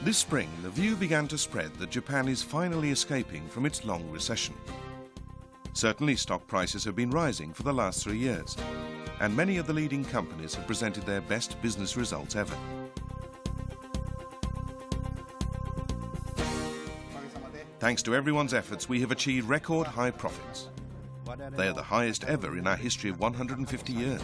This spring, the view began to spread that Japan is finally escaping from its long recession. Certainly, stock prices have been rising for the last 3 years, and many of the leading companies have presented their best business results ever. Thanks to everyone's efforts, we have achieved record high profits. They are the highest ever in our history of 150 years.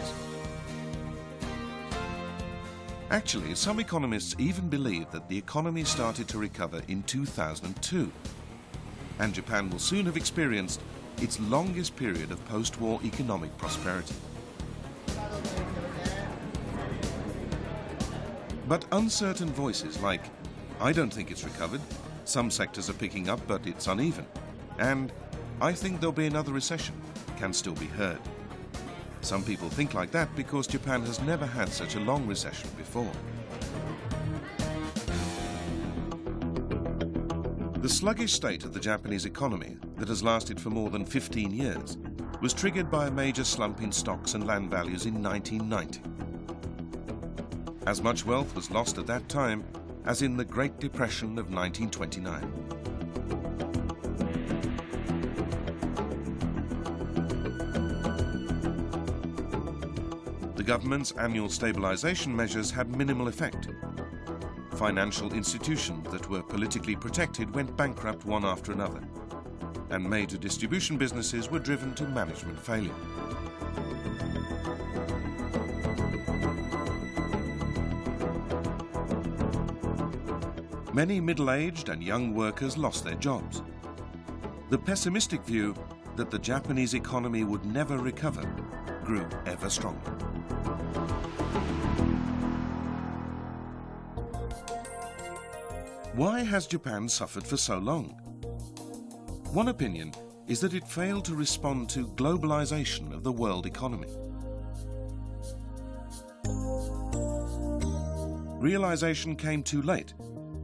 Actually, some economists even believe that the economy started to recover in 2002, and Japan will soon have experienced its longest period of post-war economic prosperity. But uncertain voices like, "I don't think it's recovered," "Some sectors are picking up but it's uneven," and "I think there'll be another recession," can still be heard. Some people think like that because Japan has never had such a long recession before. The sluggish state of the Japanese economy that has lasted for more than 15 years was triggered by a major slump in stocks and land values in 1990. As much wealth was lost at that time as in the Great Depression of 1929. The government's annual stabilization measures had minimal effect. Financial institutions that were politically protected went bankrupt one after another, and major distribution businesses were driven to management failure. Many middle-aged and young workers lost their jobs. The pessimistic view that the Japanese economy would never recover grew ever stronger. Why has Japan suffered for so long? One opinion is that it failed to respond to globalization of the world economy. Realization came too late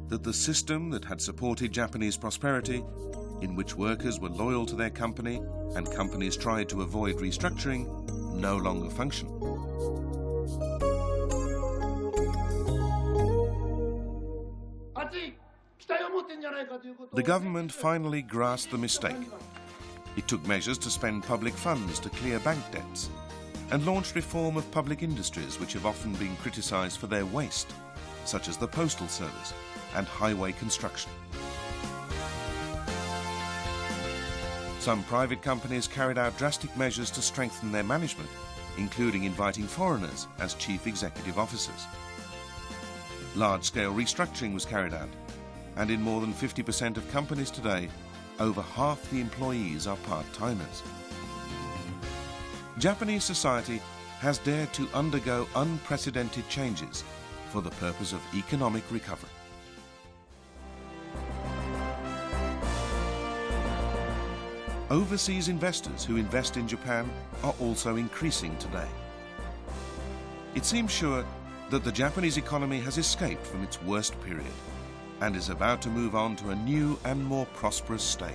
that the system that had supported Japanese prosperity, in which workers were loyal to their company and companies tried to avoid restructuring, no longer functioned. The government finally grasped the mistake. It took measures to spend public funds to clear bank debts and launched reform of public industries which have often been criticized for their waste, such as the postal service and highway construction. Some private companies carried out drastic measures to strengthen their management, including inviting foreigners as chief executive officers. Large-scale restructuring was carried out, and in more than 50% of companies today, over half the employees are part-timers. Japanese society has dared to undergo unprecedented changes for the purpose of economic recovery. Overseas investors who invest in Japan are also increasing today. It seems sure that the Japanese economy has escaped from its worst period and is about to move on to a new and more prosperous stage.